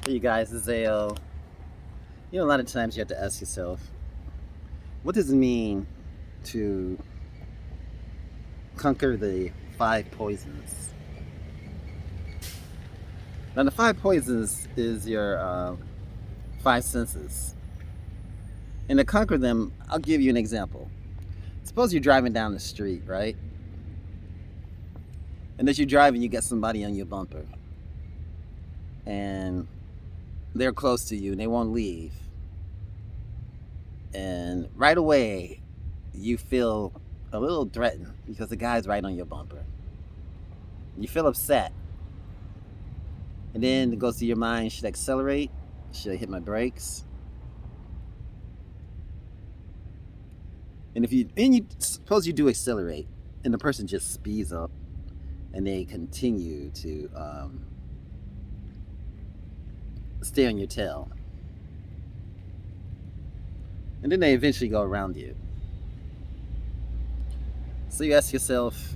Hey you guys, this is AO. A lot of times you have to ask yourself, what does it mean to conquer the five poisons? Now, the five poisons is your five senses. And to conquer them, I'll give you an example. Suppose you're driving down the street, right? And as you're driving, you get somebody on your bumper. And they're close to you and they won't leave. And right away, you feel a little threatened because the guy's right on your bumper. You feel upset. And then it goes to your mind, should I accelerate? Should I hit my brakes? And you suppose you do accelerate and the person just speeds up and they continue to stay on your tail. And then they eventually go around you. So you ask yourself,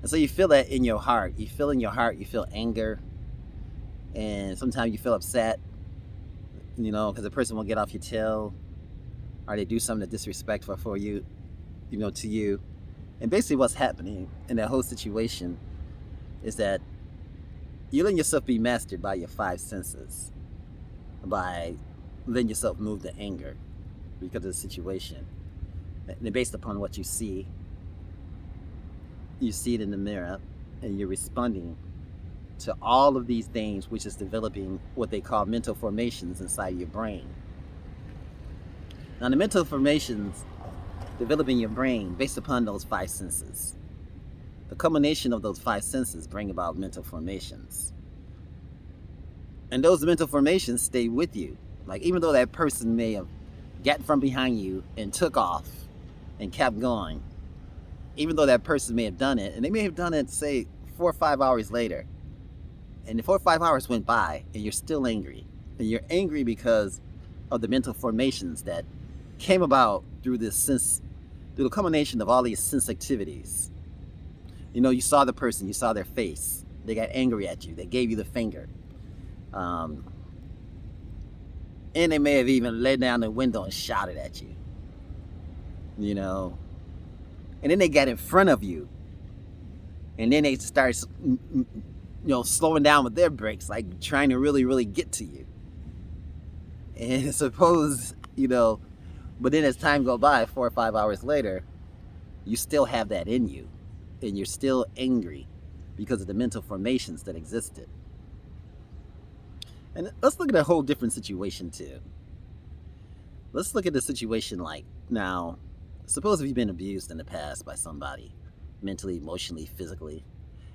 and so you feel that in your heart. You feel anger. And sometimes you feel upset, because the person will get off your tail or they do something that's disrespectful for you, to you. And basically what's happening in that whole situation is that you let yourself be mastered by your five senses, by letting yourself move to anger because of the situation. And based upon what you see it in the mirror and you're responding to all of these things, which is developing what they call mental formations inside your brain. Now, the mental formations develop in your brain based upon those five senses. The combination of those five senses bring about mental formations. And those mental formations stay with you. Like, even though that person may have gotten from behind you and took off and kept going, even though that person may have done it, and they may have done it, say, 4 or 5 hours later, and the 4 or 5 hours went by, and you're still angry. And you're angry because of the mental formations that came about through the combination of all these sense activities. You saw the person, you saw their face. They got angry at you. They gave you the finger. And they may have even laid down the window and shouted at you. And then they got in front of you. And then they start, slowing down with their brakes, like trying to really, really get to you. And suppose, but then as time goes by, 4 or 5 hours later, you still have that in you. And you're still angry because of the mental formations that existed. And let's look at a whole different situation too. Let's look at the situation like, now, suppose if you've been abused in the past by somebody, mentally, emotionally, physically,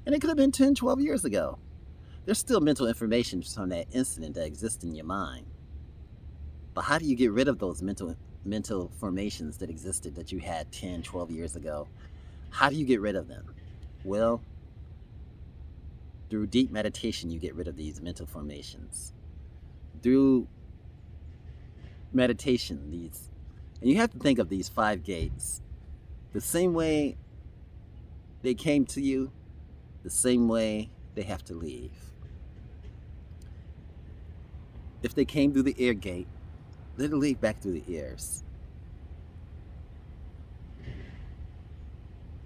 and it could have been 10, 12 years ago. There's still mental information from that incident that exists in your mind. But how do you get rid of those mental formations that existed that you had 10, 12 years ago? How do you get rid of them? Well, through deep meditation, you get rid of these mental formations. Through meditation, and you have to think of these 5 gates the same way they came to you, the same way they have to leave. If they came through the ear gate, let it leave back through the ears.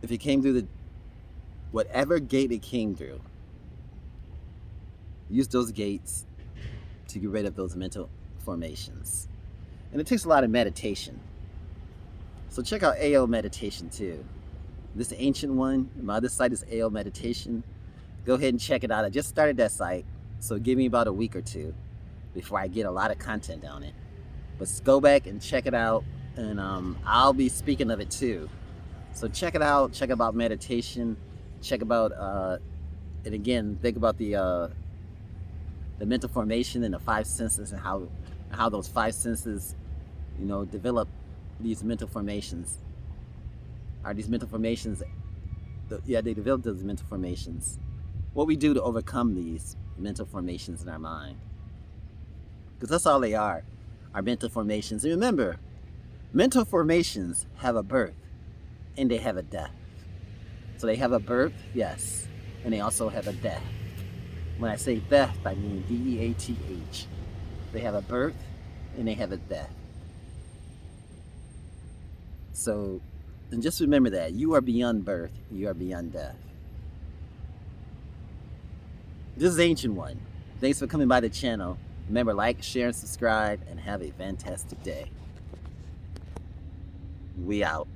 If it came through whatever gate it came through, use those gates to get rid of those mental formations. And it takes a lot of meditation. So check out AO meditation too. This ancient one, my other site is AO meditation. Go ahead and check it out. I just started that site, so give me about a week or two before I get a lot of content on it. But go back and check it out, and I'll be speaking of it too. So check it out. Check about meditation. Check about, and again, think about the mental formation and the 5 senses and how those 5 senses, develop these mental formations. Are these mental formations? They develop those mental formations. What we do to overcome these mental formations in our mind, because that's all they are mental formations. And remember, mental formations have a birth and they have a death. So they have a birth, yes, and they also have a death. When I say death, I mean death. They have a birth and they have a death. So, and just remember that you are beyond birth, you are beyond death. This is Ancient One. Thanks for coming by the channel. Remember, like, share, and subscribe, and have a fantastic day. We out.